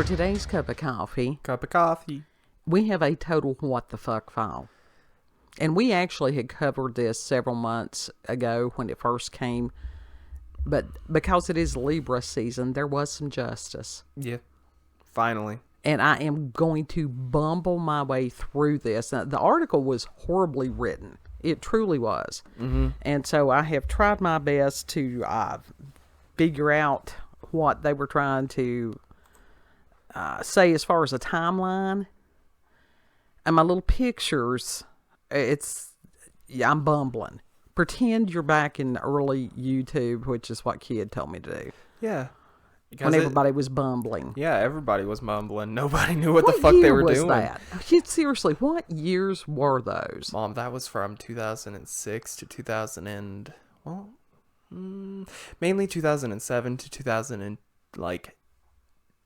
For today's cup of coffee, we have a total what the fuck file. And we actually had covered this several months ago when it first came. But because it is Libra season, there was some justice. Yeah, finally. And I am going to bumble my way through this. Now, the article was horribly written. It truly was. Mm-hmm. And so I have tried my best to figure out what they were trying to say as far as a timeline. And my little pictures, I'm bumbling. Pretend you're back in early YouTube, which is what Kid told me to do. Yeah. When everybody was bumbling. Yeah, everybody was mumbling. Nobody knew what the fuck they were doing. What year was that? Seriously, what years were those? Mom, that was from 2006 to 2000 and... Well, mainly 2007 to 2000 and, like...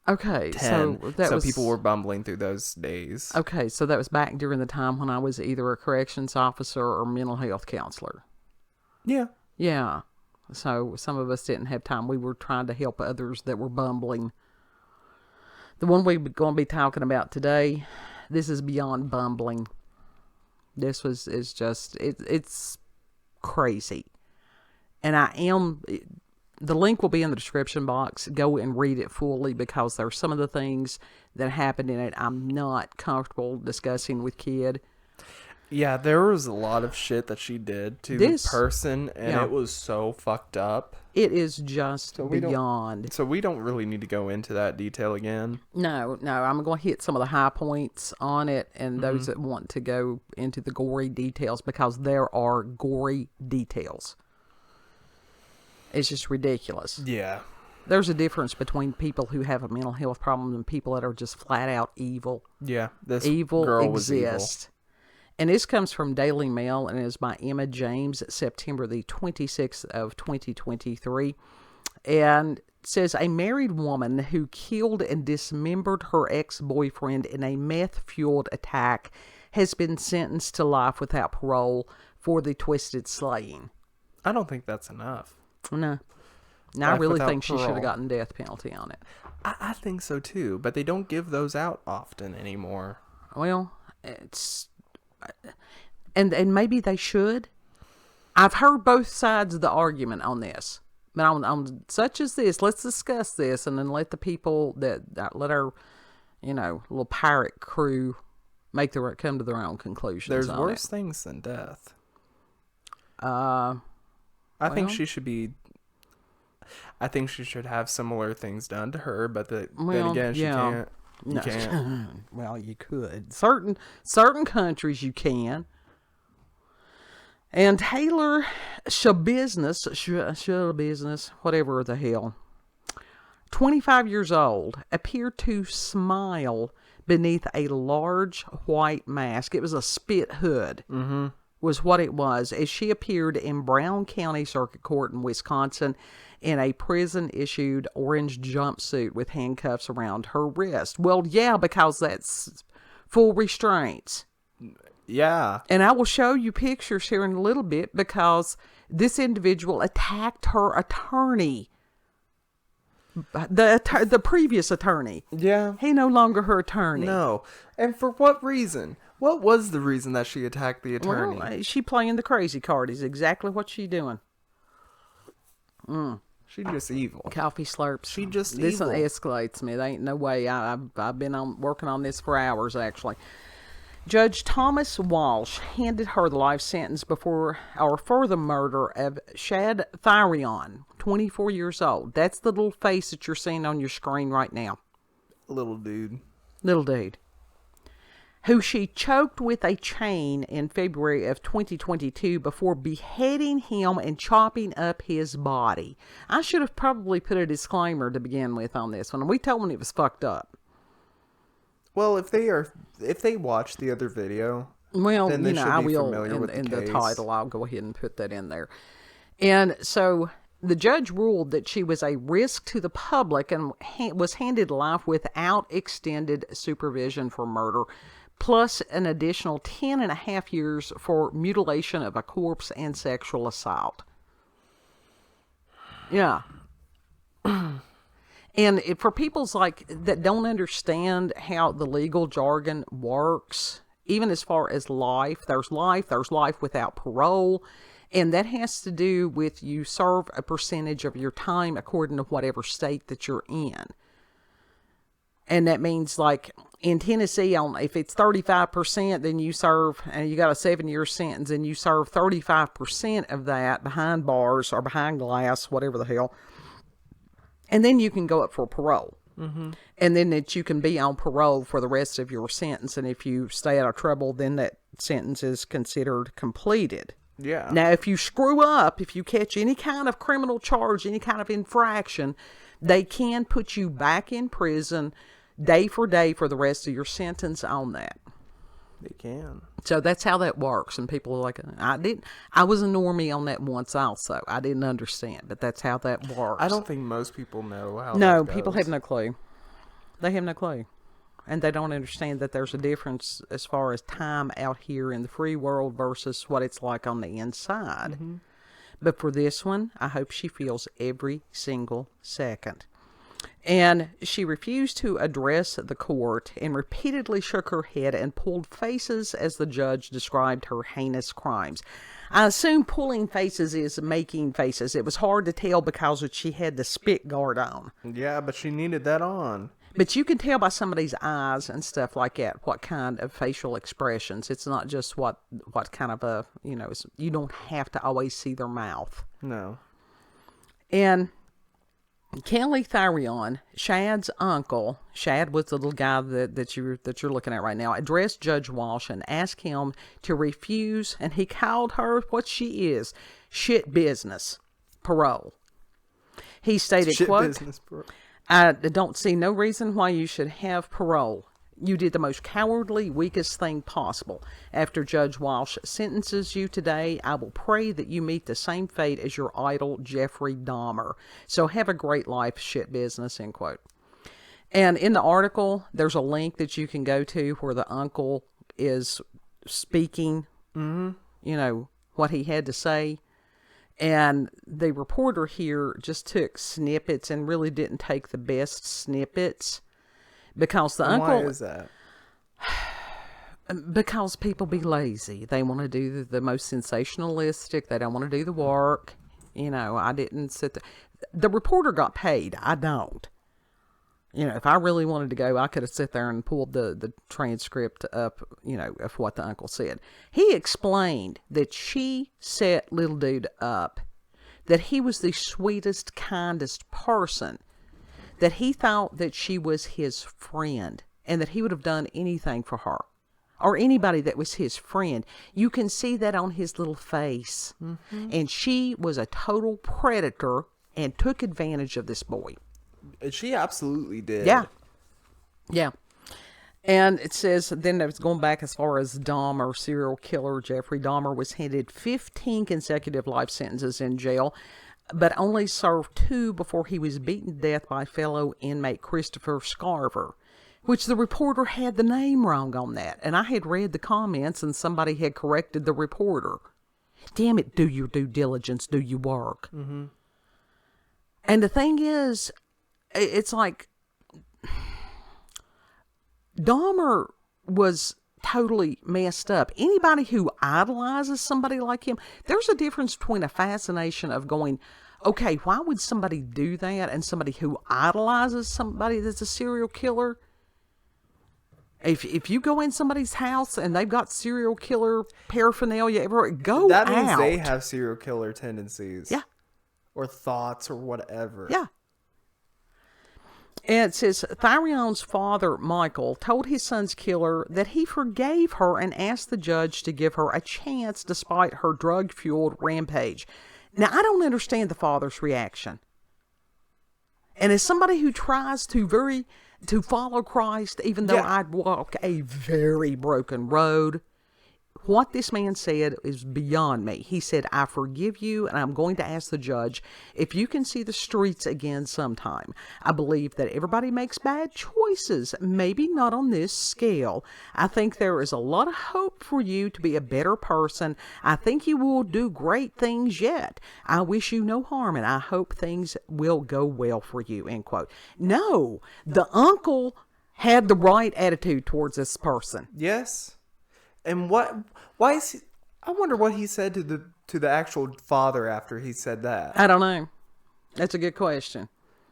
Okay, 10. So people were bumbling through those days. Okay, so that was back during the time when I was either a corrections officer or mental health counselor. Yeah. Yeah. So some of us didn't have time. We were trying to help others that were bumbling. The one we're going to be talking about today, this is beyond bumbling. This is just, it's crazy. And the link will be in the description box. Go and read it fully because there's some of the things that happened in it I'm not comfortable discussing with Kid. Yeah, there was a lot of shit that she did to this person, and it was so fucked up. It is just beyond. So we don't really need to go into that detail again. No, I'm going to hit some of the high points on it, and those that want to go into the gory details, because there are gory details. It's just ridiculous. Yeah. There's a difference between people who have a mental health problem and people that are just flat out evil. Yeah, this evil girl exists. Was evil. And this comes from Daily Mail and is by Emma James, September the 26th of 2023. And it says, a married woman who killed and dismembered her ex-boyfriend in a meth-fueled attack has been sentenced to life without parole for the twisted slaying. I don't think that's enough. No. I really think she should have gotten death penalty on it. I think so too, but they don't give those out often anymore. Well, it's... And maybe they should. I've heard both sides of the argument on this. But on such as this, let's discuss this and then let the people that let our, little pirate crew come to their own conclusions. There's worse things than death. I think she should be... I think she should have similar things done to her, but then again, she can't. You can't. Well, you could. Certain countries you can. And Taylor Schabusiness, whatever the hell, 25 years old, appeared to smile beneath a large white mask. It was a spit hood. Mm-hmm. Was what it was, as she appeared in Brown County Circuit Court in Wisconsin in a prison-issued orange jumpsuit with handcuffs around her wrist. Well, yeah, because that's full restraints. Yeah. And I will show you pictures here in a little bit because this individual attacked her attorney. The previous attorney. Yeah. He no longer her attorney. No. And for what reason? What was the reason that she attacked the attorney? Well, she playing the crazy card is exactly what she doing. She just evil. Coffee slurps. She just this evil. This escalates me. There ain't no way. I've been working on this for hours, actually. Judge Thomas Walsh handed her the life sentence for the murder of Shad Tharion, 24 years old. That's the little face that you're seeing on your screen right now. Little dude. Who she choked with a chain in February of 2022 before beheading him and chopping up his body. I should have probably put a disclaimer to begin with on this one. We told them it was fucked up. Well, if they watch the other video, well, then they should I be will familiar with in the the case. title. I'll go ahead and put that in there. And so the judge ruled that she was a risk to the public and was handed life without extended supervision for murder, plus an additional 10 and a half years for mutilation of a corpse and sexual assault. Yeah. And for people's like that don't understand how the legal jargon works, even as far as life, there's life without parole. And that has to do with you serve a percentage of your time according to whatever state that you're in. And that means like in Tennessee, if it's 35%, then you serve, and you got a 7-year sentence, and you serve 35% of that behind bars or behind glass, whatever the hell. And then you can go up for parole. Mm-hmm. And then that you can be on parole for the rest of your sentence. And if you stay out of trouble, then that sentence is considered completed. Yeah. Now, if you screw up, if you catch any kind of criminal charge, any kind of infraction, they can put you back in prison day for day for the rest of your sentence on that. They can. So that's how that works. And people are like, I was a normie on that once also. I didn't understand, but that's how that works. I don't think most people know how No, that goes. people have no clue. They have no clue. And they don't understand that there's a difference as far as time out here in the free world versus what it's like on the inside. Mm-hmm. But for this one, I hope she feels every single second. And she refused to address the court and repeatedly shook her head and pulled faces as the judge described her heinous crimes. I assume pulling faces is making faces. It was hard to tell because she had the spit guard on. Yeah, but she needed that on. But you can tell by somebody's eyes and stuff like that what kind of facial expressions. It's not just what kind of a, you don't have to always see their mouth. No. And Kelly Tharion, Shad's uncle, Shad was the little guy that you're looking at right now, addressed Judge Walsh and asked him to refuse, and he called her what she is, shit business, parole. He stated, shit quote, business, parole. I don't see no reason why you should have parole. You did the most cowardly, weakest thing possible. After Judge Walsh sentences you today, I will pray that you meet the same fate as your idol, Jeffrey Dahmer. So have a great life, shit business, end quote. And in the article, there's a link that you can go to where the uncle is speaking, what he had to say. And the reporter here just took snippets and really didn't take the best snippets. Because the uncle... Why is that? Because people be lazy. They want to do the most sensationalistic. They don't want to do the work. I didn't sit there. The reporter got paid. I don't. If I really wanted to go, I could have sit there and pulled the transcript up, of what the uncle said. He explained that she set little dude up, that he was the sweetest, kindest person, that he thought that she was his friend and that he would have done anything for her or anybody that was his friend. You can see that on his little face. Mm-hmm. And she was a total predator and took advantage of this boy. She absolutely did. Yeah. Yeah. And it says, then it's going back as far as Dahmer, serial killer Jeffrey Dahmer, was handed 15 consecutive life sentences in jail, but only served 2 before he was beaten to death by fellow inmate Christopher Scarver, which the reporter had the name wrong on that. And I had read the comments and somebody had corrected the reporter. Damn it, do your due diligence, do your work. Mm-hmm. And the thing is, it's like, Dahmer was totally messed up. Anybody who idolizes somebody like him, there's a difference between a fascination of going, okay, why would somebody do that, and somebody who idolizes somebody that's a serial killer. If you go in somebody's house and they've got serial killer paraphernalia everywhere, go out. That means they have serial killer tendencies. Yeah. Or thoughts or whatever. Yeah. And it says, Tharion's father, Michael, told his son's killer that he forgave her and asked the judge to give her a chance despite her drug-fueled rampage. Now, I don't understand the father's reaction. And as somebody who tries to follow Christ, even though I walk a very broken road, What this man said is beyond me. He said, I forgive you, and I'm going to ask the judge if you can see the streets again sometime. I believe that everybody makes bad choices, maybe not on this scale. I think there is a lot of hope for you to be a better person. I think you will do great things yet. I wish you no harm, and I hope things will go well for you, end quote. No, the uncle had the right attitude towards this person. Yes. And why is he, I wonder what he said to the actual father after he said that. I don't know. That's a good question.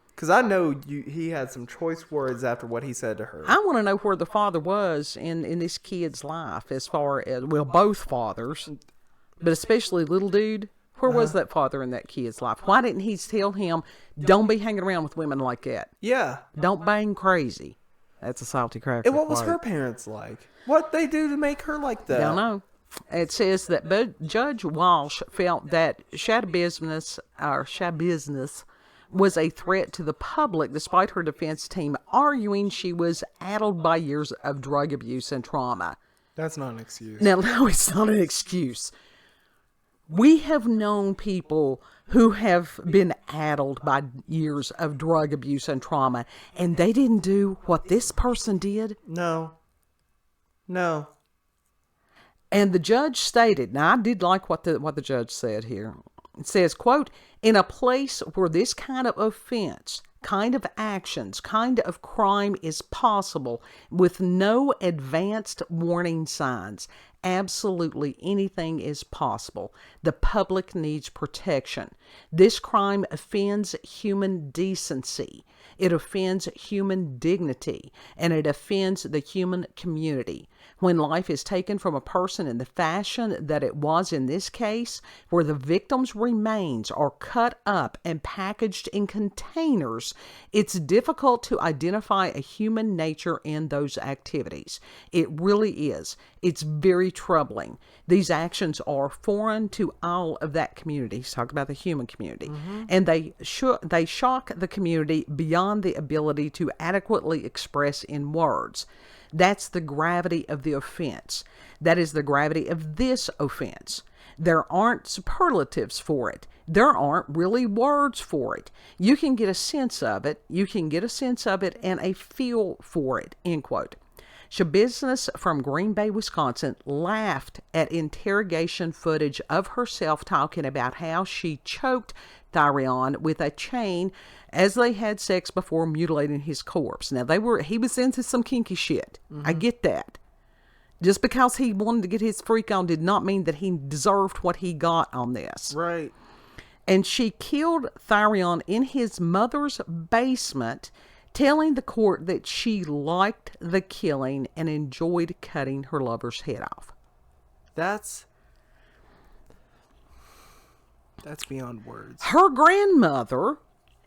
Because I know he had some choice words after what he said to her. I want to know where the father was in this kid's life, as far as, well, both fathers, but especially little dude. Where was that father in that kid's life? Why didn't he tell him, don't be hanging around with women like that? Yeah. Don't bang crazy. That's a salty cracker. And what was her parents like? What they do to make her like that? I don't know. It says that Judge Walsh felt that Schabusiness was a threat to the public, despite her defense team arguing she was addled by years of drug abuse and trauma. That's not an excuse. Now, no, it's not an excuse. We have known people who have been addled by years of drug abuse and trauma, and they didn't do what this person did. No. And the judge stated, now I did like what the judge said here. It says, quote, in a place where this kind of offense, kind of actions, kind of crime is possible with no advanced warning signs, absolutely anything is possible. The public needs protection. This crime offends human decency. It offends human dignity, and it offends the human community. When life is taken from a person in the fashion that it was in this case, where the victim's remains are cut up and packaged in containers, it's difficult to identify a human nature in those activities. It really is. It's very troubling. These actions are foreign to all of that community. He's talking about the human community. Mm-hmm. And they shock the community beyond the ability to adequately express in words. That's the gravity of the offense. That is the gravity of this offense. There aren't superlatives for it. There aren't really words for it. You can get a sense of it. You can get a sense of it and a feel for it, end quote. Schabusiness from Green Bay, Wisconsin, laughed at interrogation footage of herself talking about how she choked Thyrion with a chain as they had sex before mutilating his corpse. Now, he was into some kinky shit. Mm-hmm. I get that. Just because he wanted to get his freak on did not mean that he deserved what he got on this. Right. And she killed Thyrion in his mother's basement, telling the court that she liked the killing and enjoyed cutting her lover's head off. That's beyond words. Her grandmother,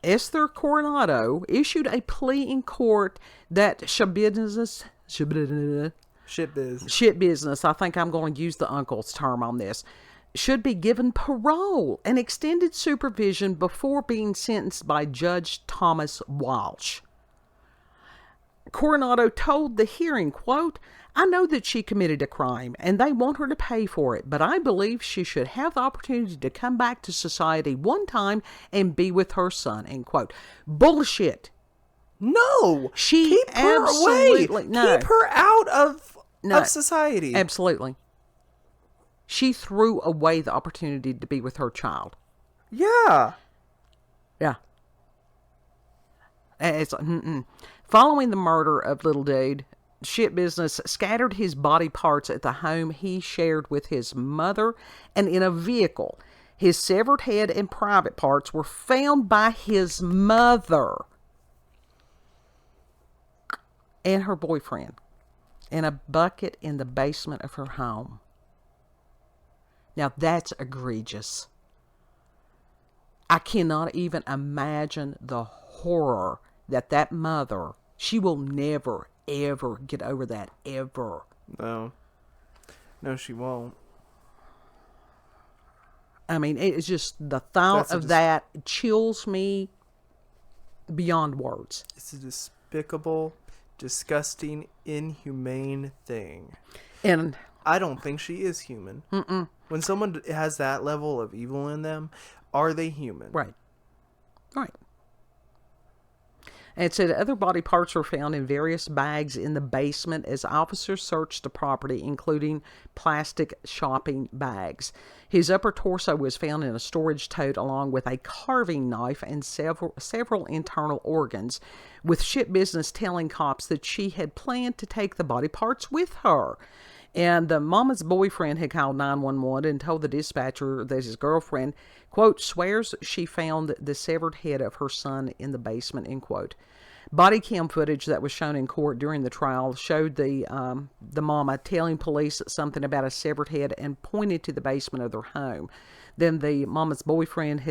Esther Coronado, issued a plea in court that shit business, I think I'm going to use the uncle's term on this, should be given parole and extended supervision before being sentenced by Judge Thomas Walsh. Coronado told the hearing, quote, I know that she committed a crime and they want her to pay for it, but I believe she should have the opportunity to come back to society one time and be with her son, end quote. Bullshit. No. Keep her away. No. Keep her out of society. Absolutely. She threw away the opportunity to be with her child. Yeah. Yeah. It's Following the murder of little dude, Schabusiness scattered his body parts at the home he shared with his mother and in a vehicle. His severed head and private parts were found by his mother and her boyfriend in a bucket in the basement of her home. Now that's egregious. I cannot even imagine the horror that mother, she will never, ever get over that, ever. No, she won't. I mean, it's just the thought of that chills me beyond words. It's a despicable, disgusting, inhumane thing. And I don't think she is human. Mm-mm. When someone has that level of evil in them, are they human? Right. Right. And it said other body parts were found in various bags in the basement as officers searched the property, including plastic shopping bags. His upper torso was found in a storage tote along with a carving knife and several internal organs, with Shit Business telling cops that she had planned to take the body parts with her. And the mama's boyfriend had called 911 and told the dispatcher that his girlfriend, quote, swears she found the severed head of her son in the basement, end quote. Body cam footage that was shown in court during the trial showed the mama telling police something about a severed head and pointed to the basement of their home. Then the mama's boyfriend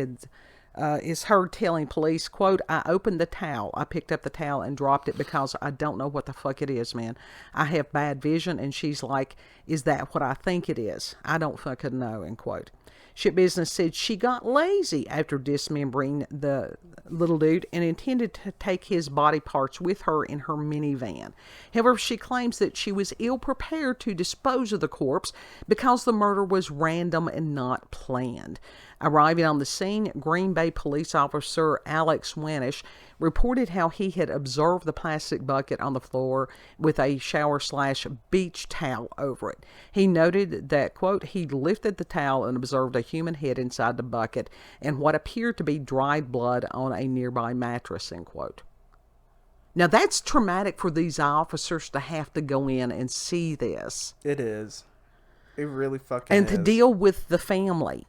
is heard telling police, quote, I opened the towel. I picked up the towel and dropped it because I don't know what the fuck it is, man. I have bad vision. And she's like, is that what I think it is? I don't fucking know, end quote. Shit Business said she got lazy after dismembering the little dude and intended to take his body parts with her in her minivan. However, she claims that she was ill-prepared to dispose of the corpse because the murder was random and not planned. Arriving on the scene, Green Bay police officer Alex Wanish reported how he had observed the plastic bucket on the floor with a shower/beach towel over it. He noted that, quote, he lifted the towel and observed a human head inside the bucket and what appeared to be dried blood on a nearby mattress, end quote. Now that's traumatic for these officers to have to go in and see this. It is. It really fucking is. And to deal with the family.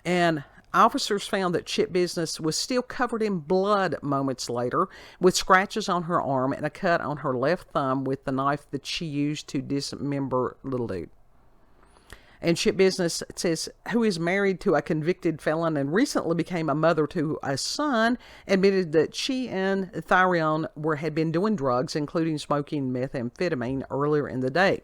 And officers found that Shit Business was still covered in blood moments later, with scratches on her arm and a cut on her left thumb with the knife that she used to dismember little dude. And Shit Business says, who is married to a convicted felon and recently became a mother to a son, admitted that she and Tharion had been doing drugs, including smoking methamphetamine, earlier in the day.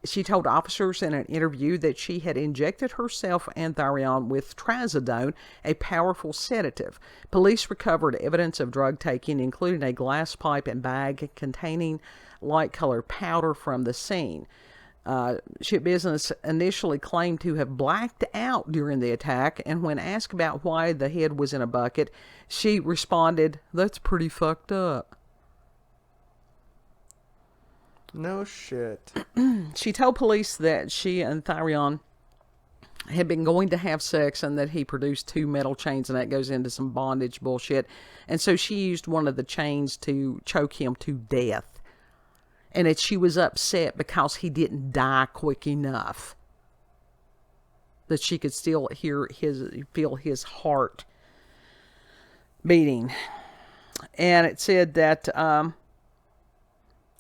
She told officers in an interview that she had injected herself and Tharion with trazodone, a powerful sedative. Police recovered evidence of drug taking, including a glass pipe and bag containing light-colored powder from the scene. Shit Business initially claimed to have blacked out during the attack, and when asked about why the head was in a bucket, she responded, "That's pretty fucked up." No shit. She told police that she and Tharion had been going to have sex and that he produced 2 metal chains, and that goes into some bondage bullshit. And so she used one of the chains to choke him to death. And that she was upset because he didn't die quick enough. That she could still feel his heart beating. And it said that,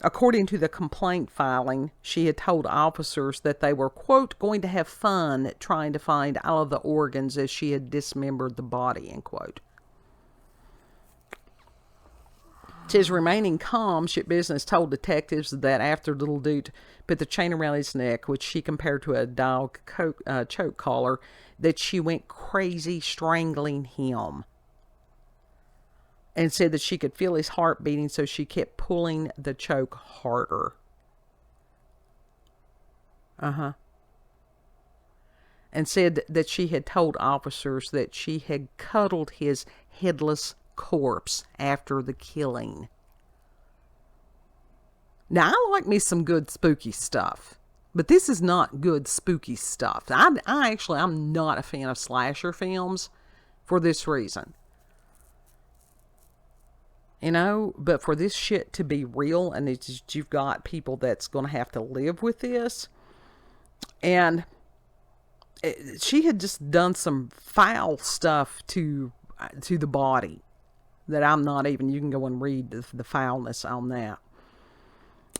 according to the complaint filing, she had told officers that they were, quote, going to have fun trying to find all of the organs as she had dismembered the body, end quote. It says, remaining calm, Shit Business told detectives that after little dude put the chain around his neck, which she compared to a dog choke collar, that she went crazy strangling him. And said that she could feel his heart beating, so she kept pulling the choke harder. And said that she had told officers that she had cuddled his headless corpse after the killing. Now, I like me some good spooky stuff. But this is not good spooky stuff. I'm not a fan of slasher films for this reason. You know, but for this shit to be real, and you've got people that's going to have to live with this. And she had just done some foul stuff to the body that I'm not even, you can go and read the foulness on that.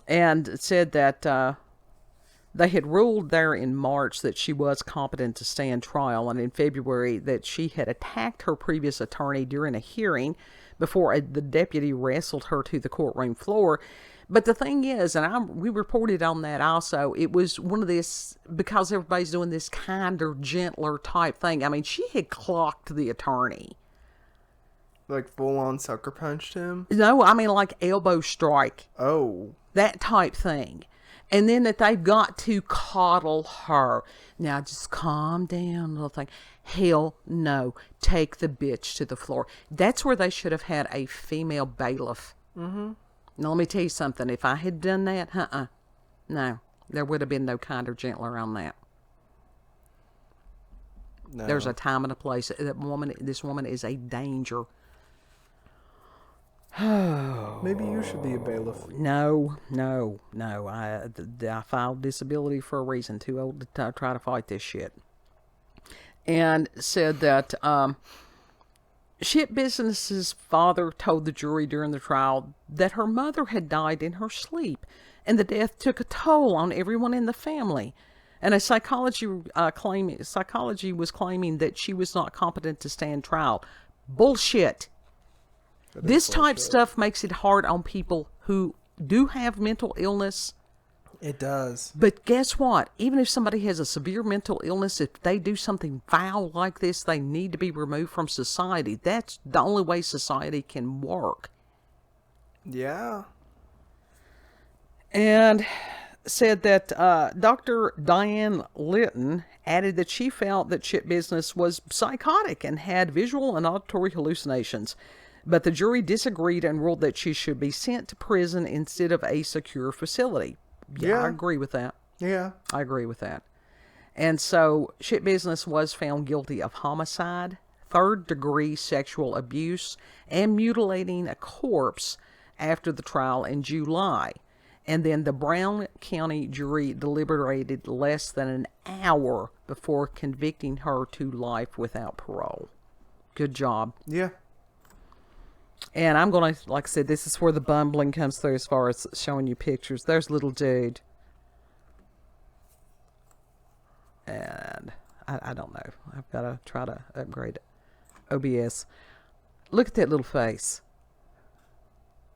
And it said that they had ruled there in March that she was competent to stand trial, and in February that she had attacked her previous attorney during a hearing before the deputy wrestled her to the courtroom floor. But the thing is, and we reported on that also, it was one of this, because everybody's doing this kinder, gentler type thing. I mean, she had clocked the attorney. Like full on sucker punched him? No, I mean like elbow strike. Oh. That type thing. And then that they've got to coddle her. Now just calm down, little thing. Hell no. Take the bitch to the floor. That's where they should have had a female bailiff. Mm-hmm. Now let me tell you something. If I had done that, no. There would have been no kinder, gentler on that. No. There's a time and a place. This woman is a danger. Maybe you should be a bailiff. No. I filed disability for a reason. Too old to try to fight this shit. And said that Schabusiness's father told the jury during the trial that her mother had died in her sleep, and the death took a toll on everyone in the family. And a psychology was claiming that she was not competent to stand trial. Bullshit. This type stuff makes it hard on people who do have mental illness. It does. But guess what? Even if somebody has a severe mental illness, if they do something foul like this, they need to be removed from society. That's the only way society can work. Yeah. And said that Dr. Diane Litton added that she felt that Schabusiness was psychotic and had visual and auditory hallucinations. But the jury disagreed and ruled that she should be sent to prison instead of a secure facility. Yeah, I agree with that. Yeah. I agree with that. And so Schabusiness was found guilty of homicide, third-degree sexual abuse, and mutilating a corpse after the trial in July. And then the Brown County jury deliberated less than an hour before convicting her to life without parole. Good job. Yeah. And I'm going to, like I said, this is where the bumbling comes through as far as showing you pictures. There's little dude. And I don't know. I've got to try to upgrade OBS. Look at that little face.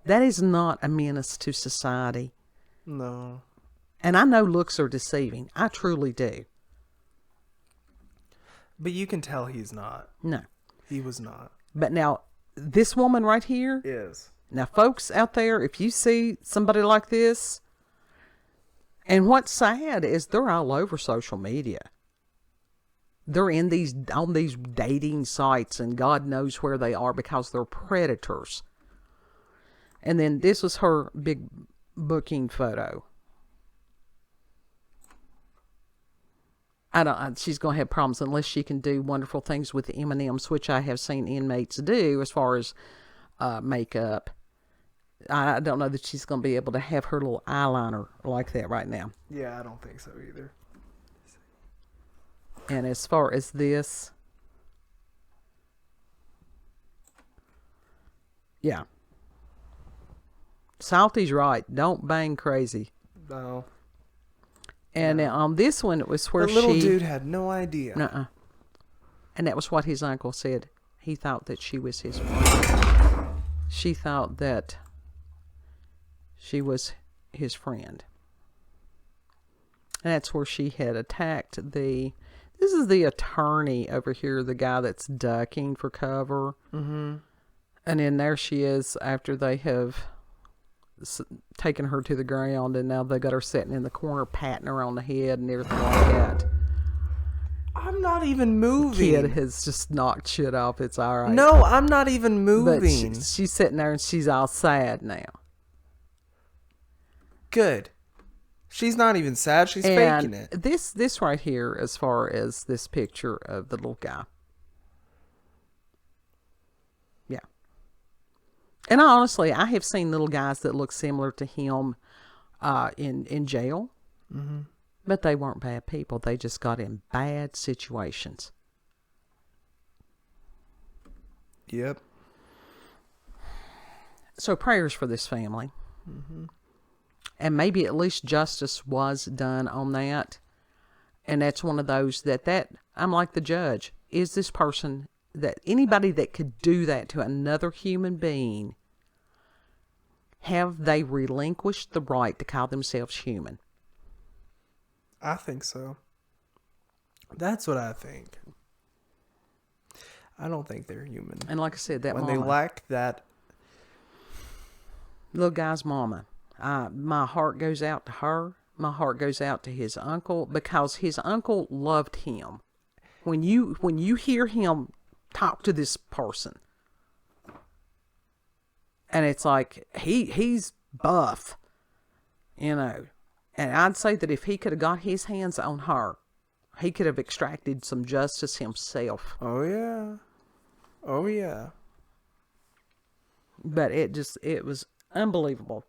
That is not a menace to society. No. And I know looks are deceiving. I truly do. But you can tell he's not. No. He was not. But now, this woman right here is. Now, folks out there, if you see somebody like this, and what's sad is they're all over social media. They're on these dating sites, and God knows where they are because they're predators. And then this was her big booking photo. She's going to have problems unless she can do wonderful things with M&Ms, which I have seen inmates do as far as makeup. I don't know that she's going to be able to have her little eyeliner like that right now. Yeah, I don't think so either. And as far as this, yeah. Salty's right. Don't bang crazy. No. And on this one, it was where the little dude had no idea. And that was what his uncle said. He thought that she was his friend. She thought that she was his friend. And that's where she had attacked this is the attorney over here, the guy that's ducking for cover. Mm-hmm. And then there she is after they have taken her to the ground, and now they got her sitting in the corner patting her on the head and everything like that. I'm not even moving. The kid has just knocked shit off. It's all right. No, I'm not even moving. But she's sitting there and she's all sad now. Good. She's not even sad. She's faking it. This right here, as far as this picture of the little guy. Yeah. And honestly, I have seen little guys that look similar to him in jail. Mm-hmm. But they weren't bad people. They just got in bad situations. Yep. So prayers for this family. Mm-hmm. And maybe at least justice was done on that. And that's one of those that I'm like the judge. Is this person, that anybody that could do that to another human being, have they relinquished the right to call themselves human? I think so. That's what I think. I don't think they're human. And like I said, that when mama, they lack that little guy's mama, my heart goes out to her. my heart goes out to his uncle, because his uncle loved him. When you hear him talk to this person, and it's like he's buff, you know, and I'd say that if he could have got his hands on her, he could have extracted some justice himself. Oh yeah. Oh yeah. But it was unbelievable.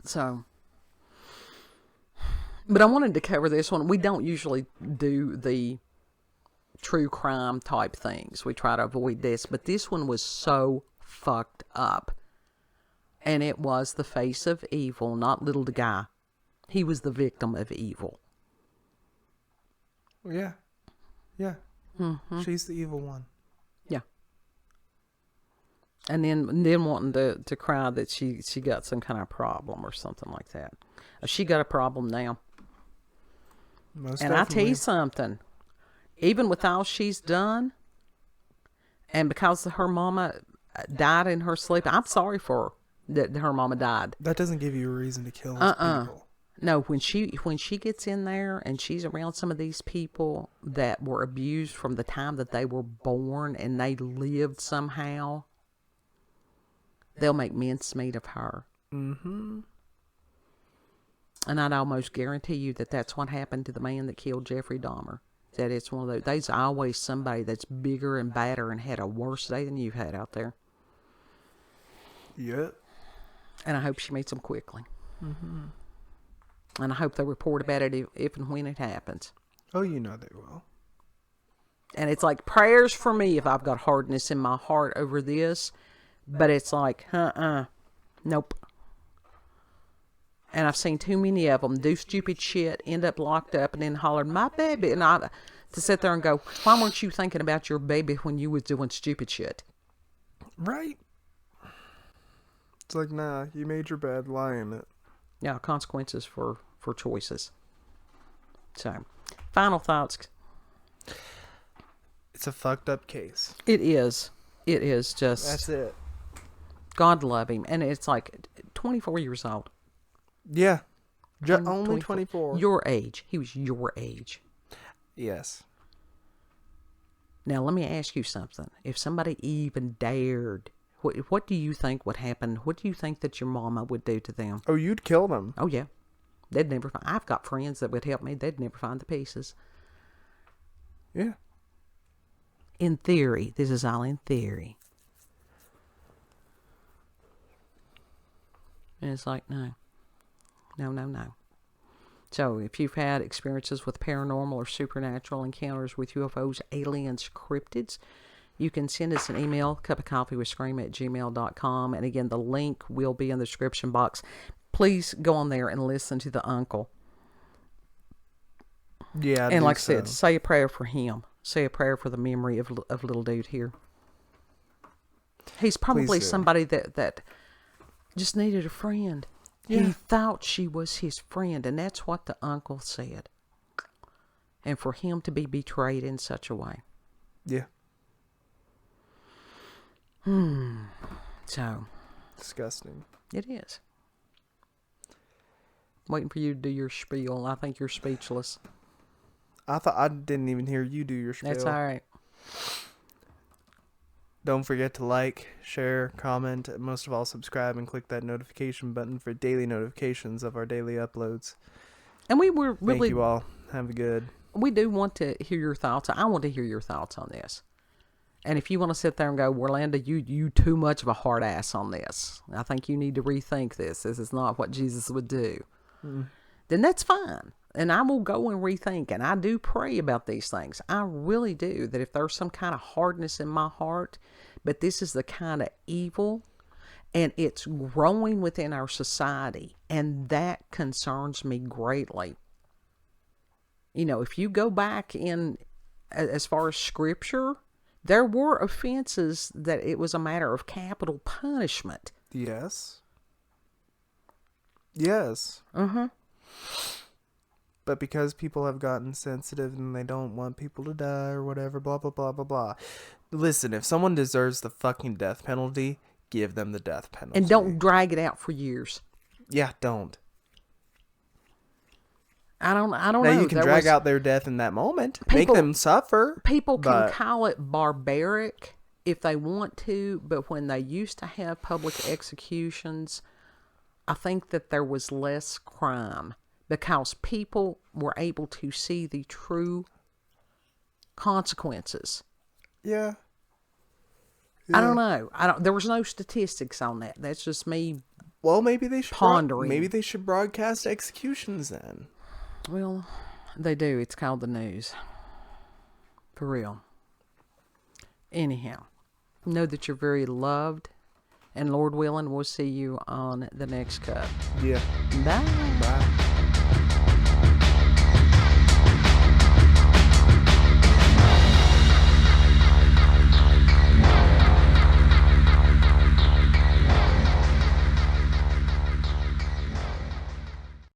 So, but I wanted to cover this one. We don't usually do the true crime type things. We try to avoid this, but this one was so fucked up. And it was the face of evil, not little guy. He was the victim of evil. Yeah. Yeah. Mm-hmm. She's the evil one. Yeah. And then wanting to cry that she got some kind of problem or something like that. She got a problem now. Most and definitely. I tell you something, even with all she's done, and because her mama died in her sleep, I'm sorry for her that her mama died. That doesn't give you a reason to kill people. No, when she gets in there and she's around some of these people that were abused from the time that they were born and they lived somehow, they'll make mincemeat of her. Mm-hmm. And I'd almost guarantee you that that's what happened to the man that killed Jeffrey Dahmer. That it's one of those, there's always somebody that's bigger and badder and had a worse day than you've had out there. Yep. And I hope she meets them quickly. Mm-hmm. And I hope they report about it if and when it happens. Oh, you know they will. And it's like prayers for me if I've got hardness in my heart over this. But it's like, nope. And I've seen too many of them do stupid shit, end up locked up, and then holler, my baby. And I to sit there and go, why weren't you thinking about your baby when you was doing stupid shit? Right. It's like, nah, you made your bed, lie in it. Yeah, consequences for choices. So, final thoughts. It's a fucked up case. It is. It is just... That's it. God love him. And it's like 24 years old. Yeah. Only 24. Your age. He was your age. Yes. Now, let me ask you something. If somebody even dared, what do you think would happen? What do you think that your mama would do to them? Oh, you'd kill them. Oh, yeah. They'd never find... I've got friends that would help me. They'd never find the pieces. Yeah. In theory. This is all in theory. And it's like, no. No. So, if you've had experiences with paranormal or supernatural encounters with UFOs, aliens, cryptids, you can send us an email, cupofcoffeewithscream@gmail.com. And again, the link will be in the description box. Please go on there and listen to the uncle. Yeah, and like I said, say a prayer for him. Say a prayer for the memory of little dude here. He's probably somebody that just needed a friend. Yeah. He thought she was his friend, and that's what the uncle said. And for him to be betrayed in such a way. Yeah. So. Disgusting. It is. Waiting for you to do your spiel. I think you're speechless. I thought I didn't even hear you do your spiel. That's all right. Don't forget to like, share, comment, and most of all, subscribe and click that notification button for daily notifications of our daily uploads. And we were really... Thank you all. Have a good... We do want to hear your thoughts. I want to hear your thoughts on this. And if you want to sit there and go, Orlando, you too much of a hard ass on this. I think you need to rethink this. This is not what Jesus would do. Then that's fine. And I will go and rethink. And I do pray about these things. I really do. That if there's some kind of hardness in my heart, but this is the kind of evil, and it's growing within our society, and that concerns me greatly. You know, if you go back in, as far as scripture, there were offenses that it was a matter of capital punishment. Yes. Yes. But because people have gotten sensitive and they don't want people to die or whatever, blah, blah, blah, blah, blah. Listen, if someone deserves the fucking death penalty, give them the death penalty. And don't drag it out for years. Yeah, don't. I don't now know. You can drag out their death in that moment. Make them suffer. People can call it barbaric if they want to, but when they used to have public executions, I think that there was less crime because people were able to see the true consequences. Yeah. I don't know. There was no statistics on that. That's just me. Well, maybe they should pondering. Maybe they should broadcast executions then. Well, they do. It's called the news. For real. Anyhow, know that you're very loved, and Lord willing, we'll see you on the next cut. Yeah. Bye. Bye.